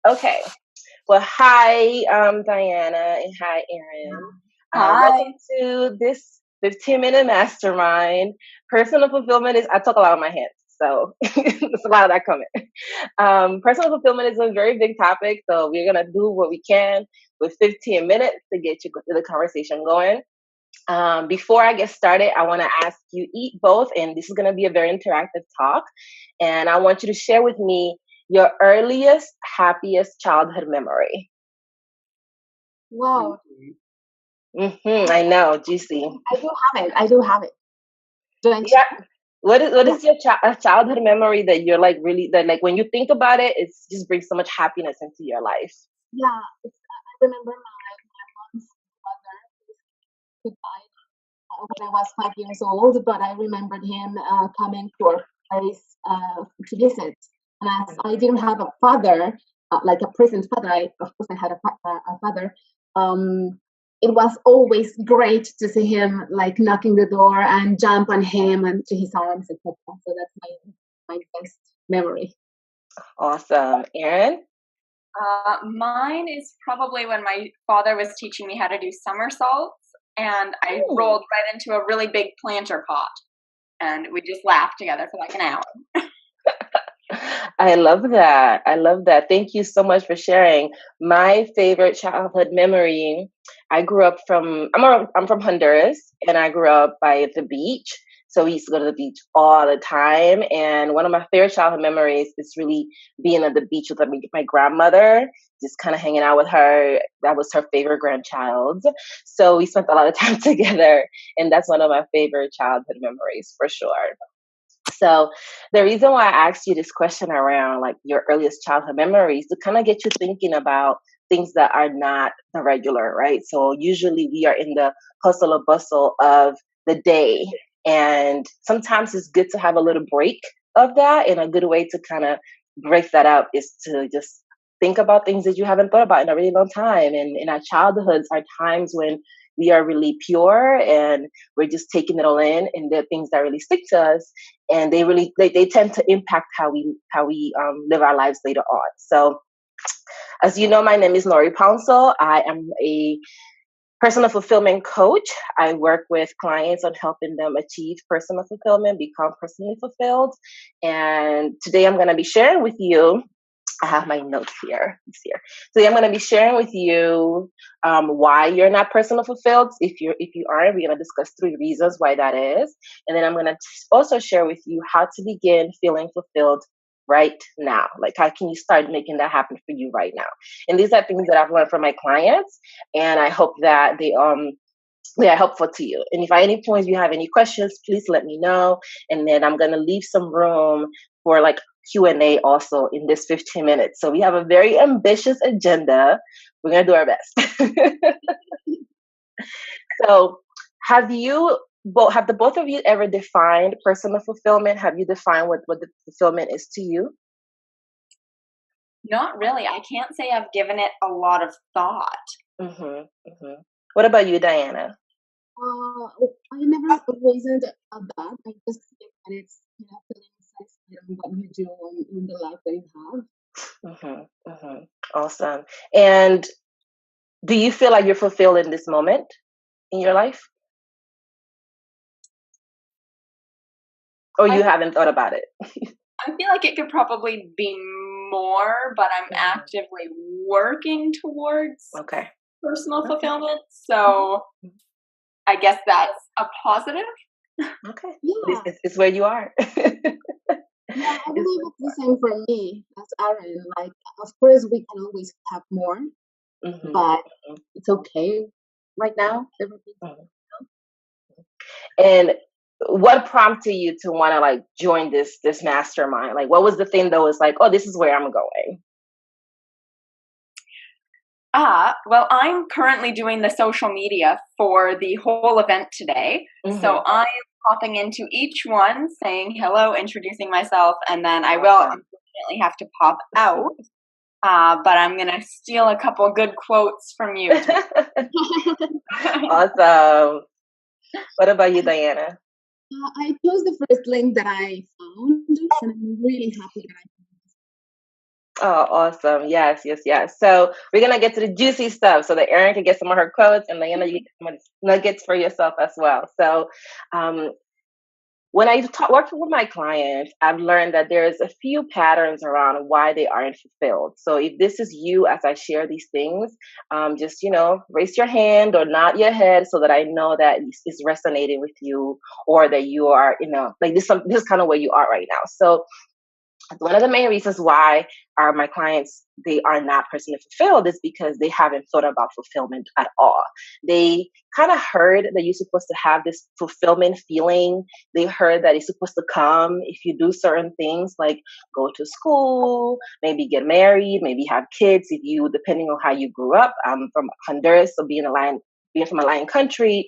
Okay. Well, hi, Diana, and hi, Erin. Hi. Welcome to this 15-minute mastermind. Personal fulfillment is, I talk a lot on my hands, so there's a lot of that coming. Personal fulfillment is a very big topic, so we're going to do what we can with 15 minutes to get the conversation going. Before I get started, I want to ask you eat both, and this is going to be a very interactive talk. And I want you to share with me your earliest, happiest childhood memory. Wow. I know, juicy. I do have it. I do have it. Don't Yeah. you? What Yeah. is your childhood memory that you're like really that like when you think about it, it just brings so much happiness into your life? Yeah. I remember my mom's brother who died when I was 5 years old, but I remembered him coming to our place to visit. And as I didn't have a father, like a present father, of course I had a father. Um, it was always great to see him like knocking the door and jump on him and to his arms, etc. So that's my best memory. Awesome, Erin. Mine is probably when my father was teaching me how to do somersaults, and I Ooh. rolled right into a really big planter pot, and we just laughed together for like an hour. I love that. I love that. Thank you so much for sharing. My favorite childhood memory. I grew up from I'm from Honduras, and I grew up by the beach. So we used to go to the beach all the time. And one of my favorite childhood memories is really being at the beach with my grandmother, just kind of hanging out with her. That was her favorite grandchild. So we spent a lot of time together, and that's one of my favorite childhood memories for sure. So the reason why I asked you this question around like your earliest childhood memories to kind of get you thinking about things that are not the regular, right? So usually we are in the hustle or bustle of the day, and sometimes it's good to have a little break of that. And a good way to kind of break that up is to just think about things that you haven't thought about in a really long time. And in our childhoods are times when we are really pure and we're just taking it all in, and they're things that really stick to us, and they tend to impact how we live our lives later on. So as you know, my name is Lori Pouncil. I am a personal fulfillment coach. I work with clients on helping them achieve personal fulfillment, become personally fulfilled. And today I'm going to be sharing with you, I have my notes here. It's here. So I'm going to be sharing with you why you're not personal fulfilled. If you aren't, we're going to discuss 3 reasons why that is, and then I'm going to also share with you how to begin feeling fulfilled right now. Like how can you start making that happen for you right now? And these are things that I've learned from my clients, and I hope that they are helpful to you. And if at any point you have any questions, please let me know. And then I'm going to leave some room for like Q&A also in this 15 minutes. So we have a very ambitious agenda. We're going to do our best. So have the both of you ever defined personal fulfillment? Have you defined what the fulfillment is to you? Not really. I can't say I've given it a lot of thought. Mm-hmm, mm-hmm. What about you, Diana? I never reasoned about that. I just think that it's feeling satisfied on what you do in the life that you have. Mm-hmm, mm-hmm. Awesome. And do you feel like you're fulfilled in this moment in your life? Or you haven't thought about it? I feel like it could probably be more, but I'm actively working towards Okay. personal fulfillment. So I guess that's a positive. Okay. Yeah. It's where you are. Yeah, I believe it's the same for me as Aaron. Like, of course, we can always have more, Mm-hmm. but it's okay right now. Everything's And what prompted you to want to like join this mastermind? Like, what was the thing that was like, oh, this is where I'm going? Well, I'm currently doing the social media for the whole event today. Mm-hmm. So I'm popping into each one saying hello, introducing myself, and then I will unfortunately have to pop out. But I'm going to steal a couple good quotes from you. Awesome. What about you, Diana? I chose the first link that I found, and I'm really happy that I found Oh, awesome. Yes, yes, yes. So we're gonna get to the juicy stuff so that Erin can get some of her quotes and then you get some of the nuggets for yourself as well. So um, when I talk working with my clients, I've learned that there's a few patterns around why they aren't fulfilled. So if this is you as I share these things, just raise your hand or nod your head so that I know that it's resonating with you, or that you are, like this is kind of where you are right now. So one of the main reasons why are my clients they are not personally fulfilled is because they haven't thought about fulfillment at all. They kind of heard that you're supposed to have this fulfillment feeling. They heard that it's supposed to come if you do certain things like go to school, maybe get married, maybe have kids. If you, depending on how you grew up, I'm from Honduras, so being from a lion country,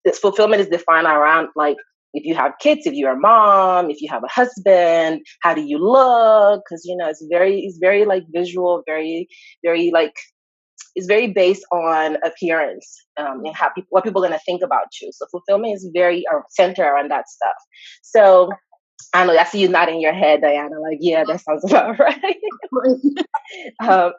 this fulfillment is defined around like if you have kids, if you're a mom, if you have a husband, how do you look? Because it's very like visual, very like it's very based on appearance, and how people what people are gonna think about you. So fulfillment is very centered around that stuff. So I know I see you nodding your head, Diana. Like, yeah, that sounds about right.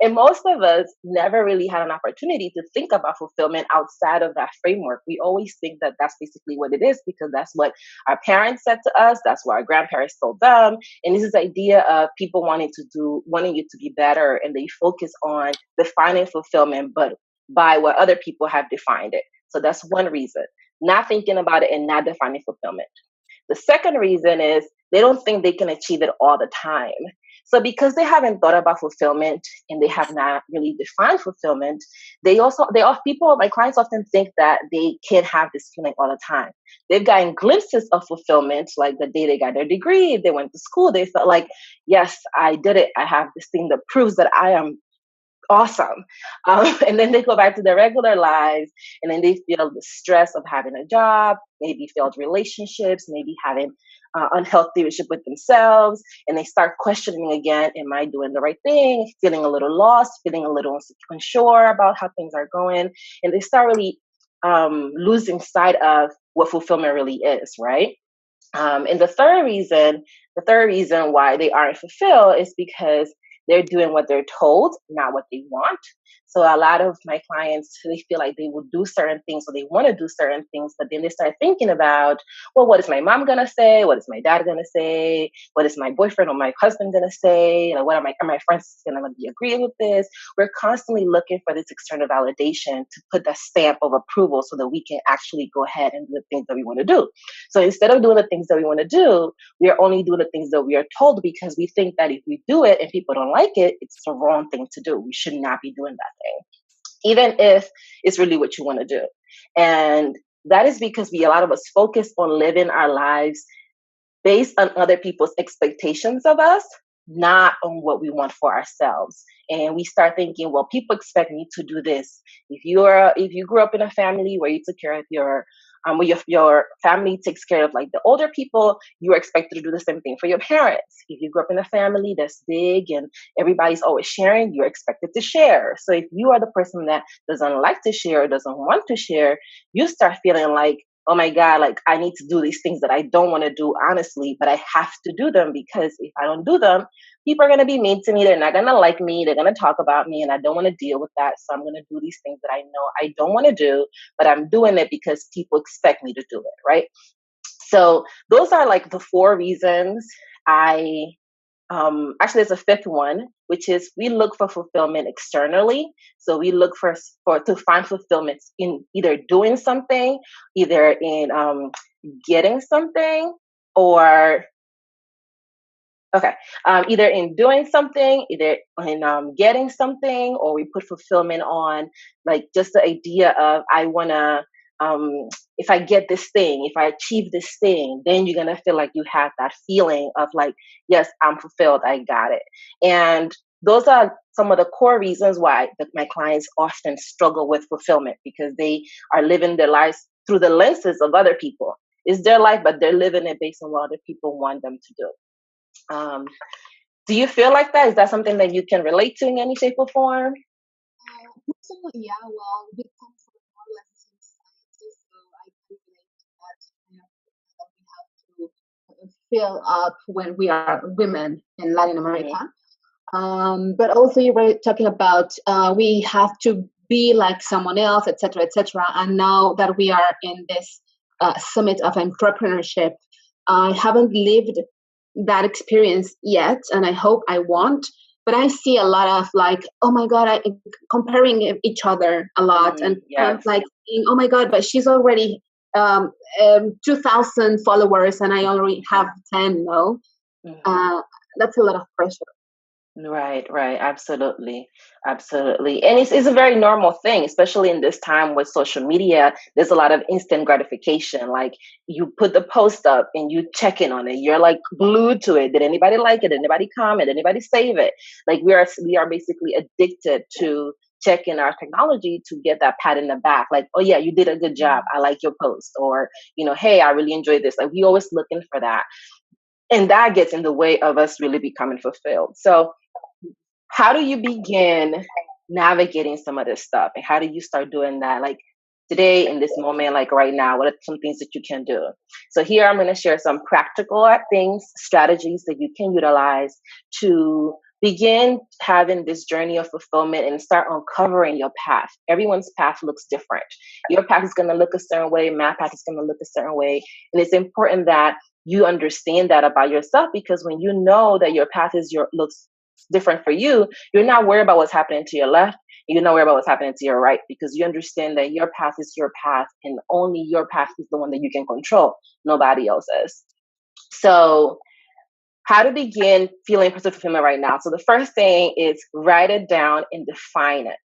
And most of us never really had an opportunity to think about fulfillment outside of that framework. We always think that that's basically what it is because that's what our parents said to us. That's what our grandparents told them. And this is the idea of people wanting you to be better, and they focus on defining fulfillment, but by what other people have defined it. So that's one reason. Not thinking about it and not defining fulfillment. The second reason is they don't think they can achieve it all the time. So because they haven't thought about fulfillment and they have not really defined fulfillment, my clients often think that they can't have this feeling all the time. They've gotten glimpses of fulfillment, like the day they got their degree, they went to school, they felt like, yes, I did it. I have this thing that proves that I am awesome. And then they go back to their regular lives, and then they feel the stress of having a job, maybe failed relationships, maybe having unhealthy relationship with themselves, and they start questioning again, am I doing the right thing? Feeling a little lost, feeling a little unsure about how things are going, and they start really losing sight of what fulfillment really is, right? And the third reason why they aren't fulfilled is because they're doing what they're told, not what they want. So a lot of my clients, they feel like they will do certain things, or they want to do certain things, but then they start thinking about, well, what is my mom gonna say? What is my dad gonna say? What is my boyfriend or my husband gonna say? Like, what are my friends gonna be agreeing with this? We're constantly looking for this external validation to put that stamp of approval so that we can actually go ahead and do the things that we want to do. So instead of doing the things that we want to do, we are only doing the things that we are told because we think that if we do it and people don't like it, it's the wrong thing to do. We should not be doing that thing, even if it's really what you want to do. And that is because a lot of us focus on living our lives based on other people's expectations of us, not on what we want for ourselves. And we start thinking, well, people expect me to do this. If you grew up in a family where you took care of where your family takes care of like the older people, you are expected to do the same thing for your parents. If you grew up in a family that's big and everybody's always sharing, you're expected to share. So if you are the person that doesn't like to share or doesn't want to share, you start feeling like, oh my God, like I need to do these things that I don't want to do honestly, but I have to do them because if I don't do them, people are going to be mean to me. They're not going to like me. They're going to talk about me, and I don't want to deal with that. So I'm going to do these things that I know I don't want to do, but I'm doing it because people expect me to do it. Right. So those are like the four reasons actually, there's a fifth one, which is we look for fulfillment externally. So we look for to find fulfillment in either doing something, either in getting something, or okay, either in doing something, either in getting something, or we put fulfillment on like just the idea of I wanna. If I get this thing, if I achieve this thing, then you're gonna feel like you have that feeling of like, yes, I'm fulfilled, I got it. And those are some of the core reasons why my clients often struggle with fulfillment because they are living their lives through the lenses of other people. It's their life, but they're living it based on what other people want them to do. Um, do you feel like that? Is that something that you can relate to in any shape or form? So yeah, well, we come from more or less the same society, so I can relate to that. That we have to fill up when we are women in Latin America. But also you were talking about we have to be like someone else, etc., etc. And now that we are in this summit of entrepreneurship, I haven't lived that experience yet, and I hope I won't. But I see a lot of like, oh my God, comparing each other a lot, and kind of Yes. like saying, oh my God, but she's already 2,000 followers, and I already have 10. No, that's a lot of pressure. Right, right. Absolutely. Absolutely. And it's a very normal thing, especially in this time with social media. There's a lot of instant gratification. Like you put the post up and you check in on it. You're like glued to it. Did anybody like it? Did anybody comment? Did anybody save it? Like we are basically addicted to checking our technology to get that pat in the back. Like, oh yeah, you did a good job. I like your post. Or, hey, I really enjoyed this. Like we always looking for that. And that gets in the way of us really becoming fulfilled. So how do you begin navigating some of this stuff? And how do you start doing that? Like today, in this moment, like right now, what are some things that you can do? So here I'm going to share some practical things, strategies that you can utilize to begin having this journey of fulfillment and start uncovering your path. Everyone's path looks different. Your path is going to look a certain way. My path is going to look a certain way. And it's important that you understand that about yourself, because when you know that your path looks different for you, you're not worried about what's happening to your left. You're not worried about what's happening to your right, because you understand that your path is your path and only your path is the one that you can control. Nobody else's. So how to begin feeling personal fulfillment right now. So the first thing is write it down and define it.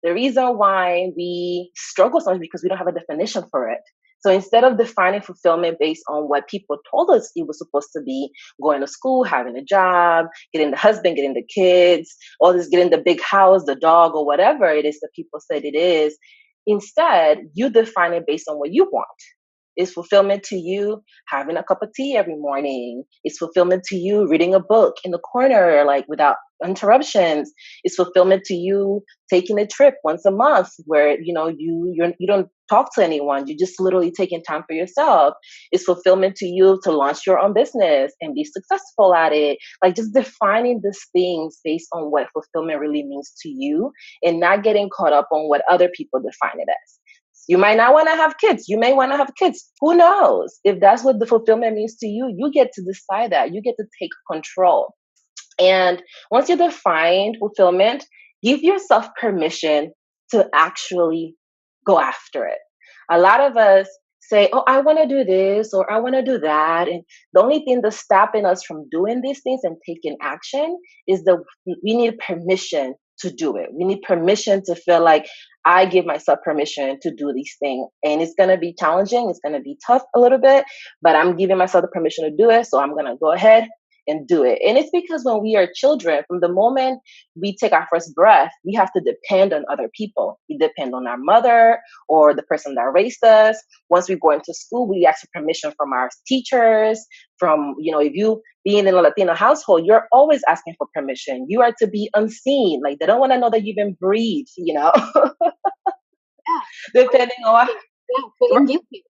The reason why we struggle so much is because we don't have a definition for it. So instead of defining fulfillment based on what people told us it was supposed to be, going to school, having a job, getting the husband, getting the kids, all this, getting the big house, the dog, or whatever it is that people said it is, instead, you define it based on what you want. Is fulfillment to you having a cup of tea every morning? Is fulfillment to you reading a book in the corner, like without interruptions? Is fulfillment to you taking a trip once a month where you don't talk to anyone? You're just literally taking time for yourself. Is fulfillment to you to launch your own business and be successful at it? Like just defining these things based on what fulfillment really means to you, and not getting caught up on what other people define it as. You might not want to have kids. You may want to have kids. Who knows? If that's what the fulfillment means to you, you get to decide that. You get to take control. And once you define fulfillment, give yourself permission to actually go after it. A lot of us say, oh, I want to do this or I want to do that. And the only thing that's stopping us from doing these things and taking action is that we need permission to do it. We need permission to feel like I give myself permission to do these things. And it's going to be challenging. It's going to be tough a little bit, but I'm giving myself the permission to do it. So I'm going to go ahead and do it. And it's because when we are children, from the moment we take our first breath, we have to depend on other people. We depend on our mother or the person that raised us. Once we go into school, we ask for permission from our teachers. From, if you being in a Latino household, you're always asking for permission. You are to be unseen. Like they don't want to know that you even breathe, Yeah. Depending on feeling guilty.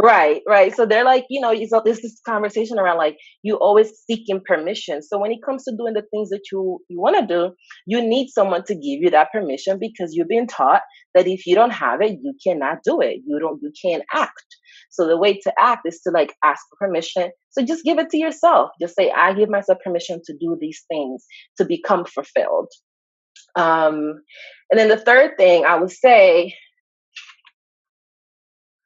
Right. So they're like, there's this conversation around like you always seeking permission. So when it comes to doing the things that you want to do, you need someone to give you that permission, because you've been taught that if you don't have it, you cannot do it. You can't act. So the way to act is to like ask for permission. So just give it to yourself. Just say, I give myself permission to do these things, to become fulfilled. And then the third thing I would say,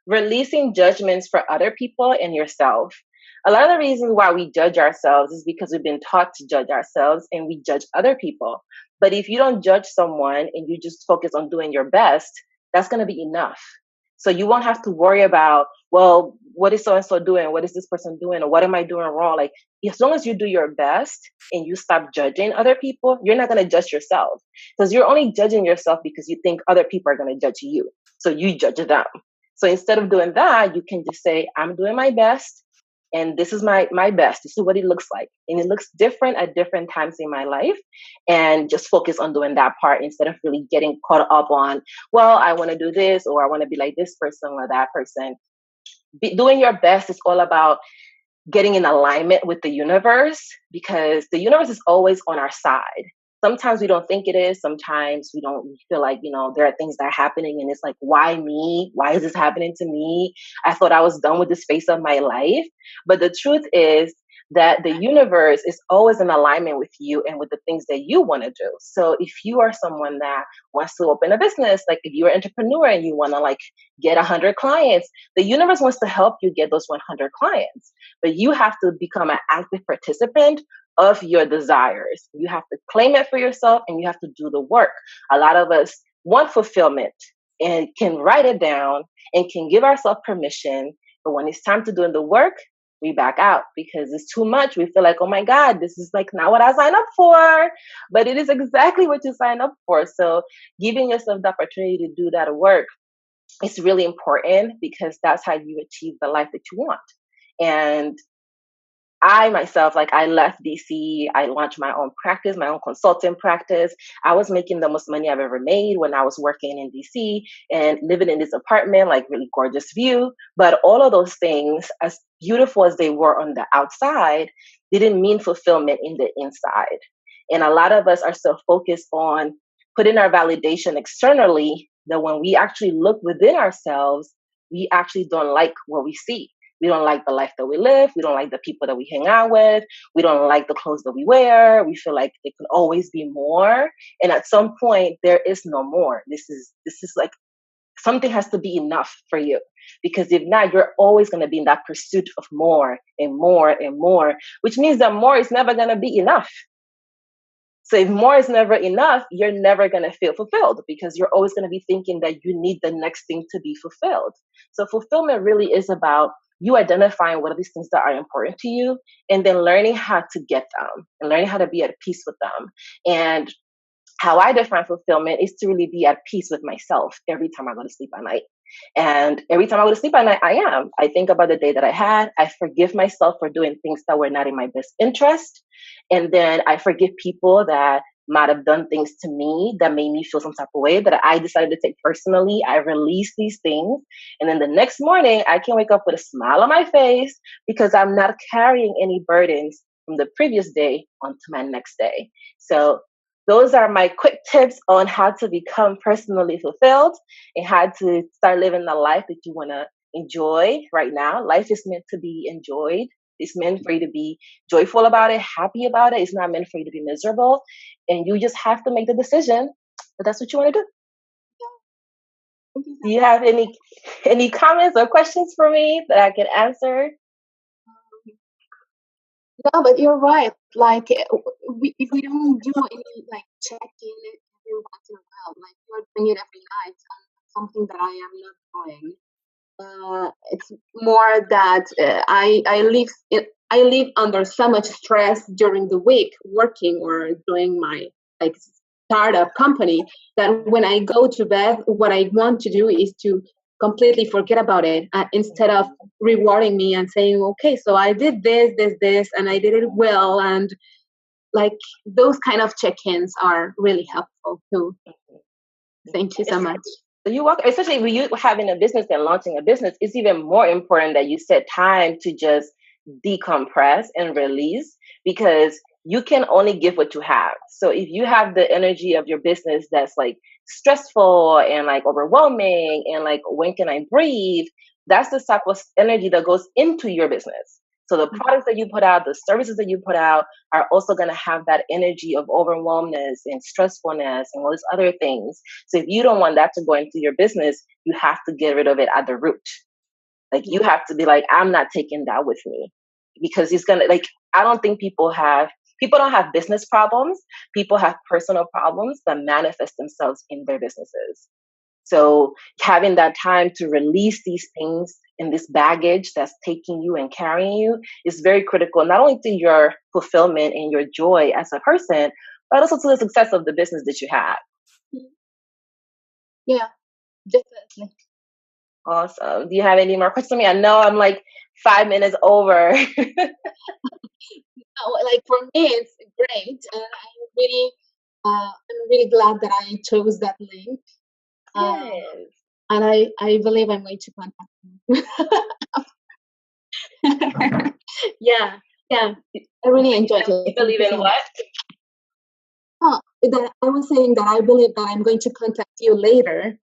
releasing judgments for other people and yourself. A lot of the reasons why we judge ourselves is because we've been taught to judge ourselves and we judge other people. But if you don't judge someone and you just focus on doing your best, that's going to be enough. So you won't have to worry about, well, what is so-and-so doing? What is this person doing? Or what am I doing wrong? Like, as long as you do your best and you stop judging other people, you're not going to judge yourself, because you're only judging yourself because you think other people are going to judge you. So you judge them. So instead of doing that, you can just say, I'm doing my best, and this is my best. This is what it looks like. And it looks different at different times in my life. And just focus on doing that part instead of really getting caught up on, well, I want to do this, or I want to be like this person or that person. Doing your best is all about getting in alignment with the universe, because the universe is always on our side. Sometimes we don't think it is. Sometimes we don't feel like, there are things that are happening and it's like, why me? Why is this happening to me? I thought I was done with this phase of my life. But the truth is that the universe is always in alignment with you and with the things that you want to do. So if you are someone that wants to open a business, like if you're an entrepreneur and you want to like get 100 clients, the universe wants to help you get those 100 clients. But you have to become an active participant of your desires. You have to claim it for yourself and you have to do the work. A lot of us want fulfillment and can write it down and can give ourselves permission. But when it's time to do the work, we back out because it's too much. We feel like, oh my God, this is like not what I signed up for. But it is exactly what you signed up for. So giving yourself the opportunity to do that work is really important, because that's how you achieve the life that you want. And I myself, like I left DC, I launched my own practice, my own consulting practice. I was making the most money I've ever made when I was working in DC and living in this apartment, like really gorgeous view. But all of those things, as beautiful as they were on the outside, didn't mean fulfillment in the inside. And a lot of us are so focused on putting our validation externally that when we actually look within ourselves, we actually don't like what we see. We don't like the life that we live. We don't like the people that we hang out with. We don't like the clothes that we wear. We feel like it can always be more. And at some point, there is no more. This is like something has to be enough for you. Because if not, you're always going to be in that pursuit of more and more and more, which means that more is never going to be enough. So if more is never enough, you're never going to feel fulfilled, because you're always going to be thinking that you need the next thing to be fulfilled. So fulfillment really is about you identifying what are these things that are important to you, and then learning how to get them and learning how to be at peace with them. And how I define fulfillment is to really be at peace with myself every time I go to sleep at night. And every time I go to sleep at night, I think about the day that I had. I forgive myself for doing things that were not in my best interest. And then I forgive people that might have done things to me that made me feel some type of way that I decided to take personally. I release these things. And then the next morning, I can wake up with a smile on my face because I'm not carrying any burdens from the previous day onto my next day. So those are my quick tips on how to become personally fulfilled and how to start living the life that you want to enjoy right now. Life is meant to be enjoyed. It's meant for you to be joyful about it, happy about it. It's not meant for you to be miserable. And you just have to make the decision that that's what you want to do. Do you have any comments or questions for me that I can answer? No, but you're right. Like, if we don't do any like check-in every once in a while, like you're doing it every night, something that I am not doing. It's more that I live under so much stress during the week, working or doing my like startup company, that when I go to bed, what I want to do is to completely forget about it, instead of rewarding me and saying, okay, so I did this, and I did it well. And like those kind of check-ins are really helpful too. Thank you so much. So you walk, especially when you having a business and launching a business, it's even more important that you set time to just decompress and release, because you can only give what you have. So if you have the energy of your business that's like stressful and like overwhelming and like when can I breathe, that's the type of energy that goes into your business. So the products that you put out, the services that you put out are also going to have that energy of overwhelmness and stressfulness and all these other things. So if you don't want that to go into your business, you have to get rid of it at the root. Like you have to be like, I'm not taking that with me, because it's going to like, I don't think people don't have business problems. People have personal problems that manifest themselves in their businesses. So having that time to release these things and this baggage that's taking you and carrying you is very critical, not only to your fulfillment and your joy as a person, but also to the success of the business that you have. Yeah, definitely. Awesome. Do you have any more questions for me? I know I'm like 5 minutes over. Like for me, it's great, and I'm really glad that I chose that link. Yes. And I believe I'm going to contact you. Yeah, yeah. I really enjoyed it. You believe in what? Oh, that I was saying that I believe that I'm going to contact you later.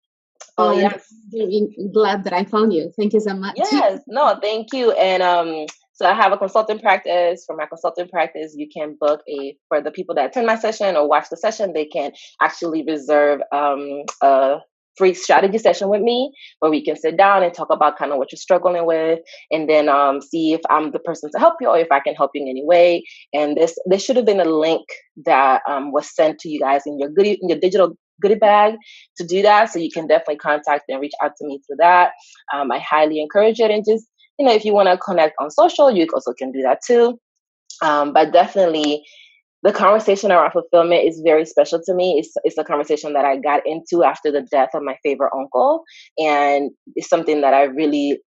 Oh, And yes. I'm really glad that I found you. Thank you so much. Yes, no, thank you. And so I have a consulting practice. For my consulting practice, you can book for the people that attend my session or watch the session, they can actually reserve a free strategy session with me where we can sit down and talk about kind of what you're struggling with, and then see if I'm the person to help you or if I can help you in any way. And this should have been a link that was sent to you guys in your digital goodie bag to do that. So you can definitely contact and reach out to me through that. I highly encourage it. And just, if you want to connect on social, you also can do that too. But definitely the conversation around fulfillment is very special to me. It's a conversation that I got into after the death of my favorite uncle. And it's something that I really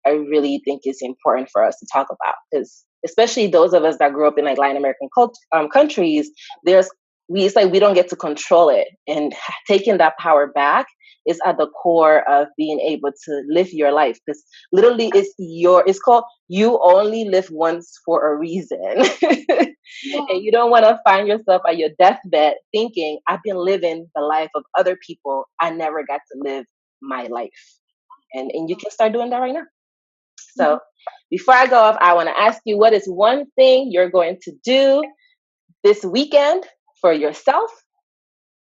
think is important for us to talk about, because especially those of us that grew up in like Latin American countries, it's like we don't get to control it, and taking that power back is at the core of being able to live your life, because literally it's called you only live once for a reason. Yeah. And you don't want to find yourself at your deathbed thinking, I've been living the life of other people, I never got to live my life. And you can start doing that right now. So before I go off, I want to ask you, what is one thing you're going to do this weekend for yourself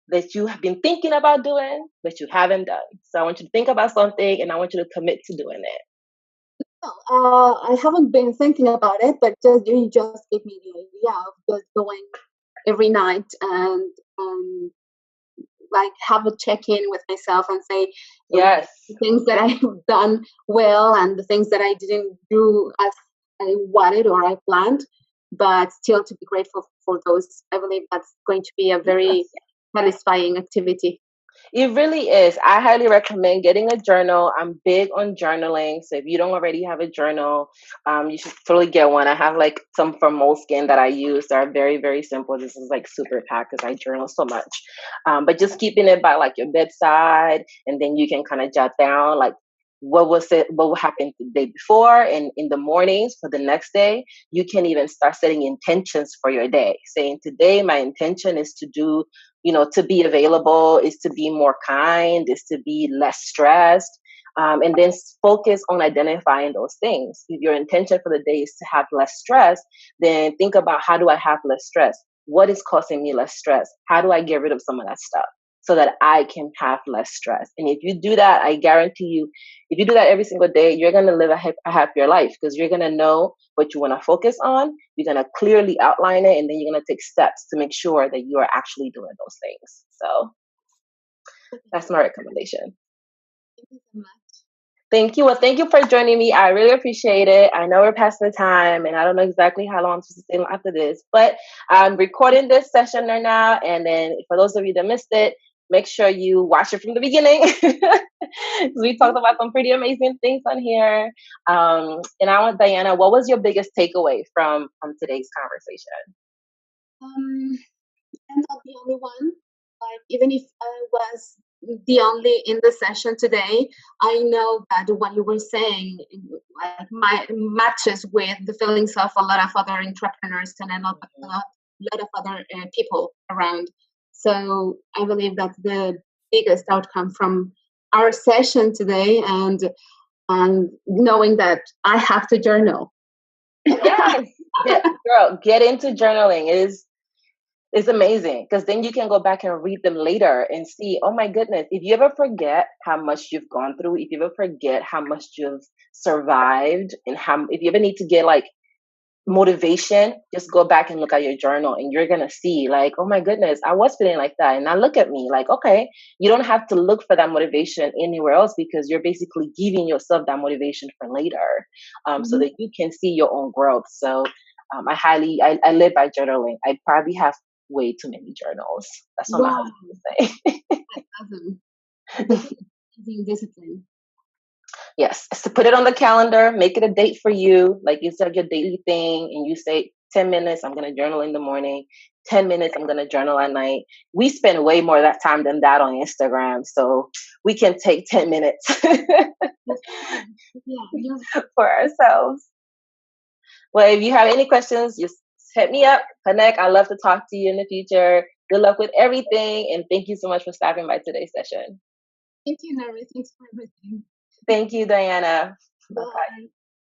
that you have been thinking about doing, but you haven't done? So I want you to think about something, and I want you to commit to doing it. I haven't been thinking about it, but you just gave me the idea of just going every night and like have a check-in with myself and say Yes. the things that I've done well and the things that I didn't do as I wanted or I planned, but still to be grateful for those. I believe that's going to be a very satisfying activity. It really is. I highly recommend getting a journal. I'm big on journaling. So if you don't already have a journal, you should totally get one. I have like some from Moleskine that I use. They're very, very simple. This is like super packed because I journal so much. But just keeping it by like your bedside, and then you can kind of jot down like what happened the day before, and in the mornings for the next day, you can even start setting intentions for your day, saying today my intention is to do, to be available, is to be more kind, is to be less stressed. And then focus on identifying those things. If your intention for the day is to have less stress, then think about, how do I have less stress? What is causing me less stress? How do I get rid of some of that stuff so that I can have less stress? And if you do that, I guarantee you, if you do that every single day, you're going to live a happier life, because you're going to know what you want to focus on. You're going to clearly outline it, and then you're going to take steps to make sure that you are actually doing those things. So that's my recommendation. Thank you so much. Thank you. Well, thank you for joining me. I really appreciate it. I know we're past the time, and I don't know exactly how long I'm supposed to stay after this, but I'm recording this session right now. And then for those of you that missed it, make sure you watch it from the beginning. We talked about some pretty amazing things on here. And I want Diana, what was your biggest takeaway from today's conversation? I'm not the only one. Like, even if I was the only in the session today, I know that what you were saying matches with the feelings of a lot of other entrepreneurs and a lot of other people around. So I believe that's the biggest outcome from our session today, and knowing that I have to journal. Yes, girl, get into journaling. It's amazing, because then you can go back and read them later and see, oh my goodness, if you ever forget how much you've gone through, if you ever forget how much you've survived, and if you ever need to get like motivation, just go back and look at your journal, and you're gonna see like, oh my goodness, I was feeling like that, and now look at me. Like, okay, you don't have to look for that motivation anywhere else, because you're basically giving yourself that motivation for later, so that you can see your own growth. So I live by journaling. I probably have way too many journals. That's what my husband would say. That's awesome. Discipline. Yes. So put it on the calendar, make it a date for you. Like, it's like your daily thing. And you say 10 minutes, I'm going to journal in the morning. 10 minutes, I'm going to journal at night. We spend way more of that time than that on Instagram. So we can take 10 minutes for ourselves. Well, if you have any questions, just hit me up, connect. I'd love to talk to you in the future. Good luck with everything. And thank you so much for stopping by today's session. Thank you, Nari. Thanks for everything. Thank you, Diana. Bye.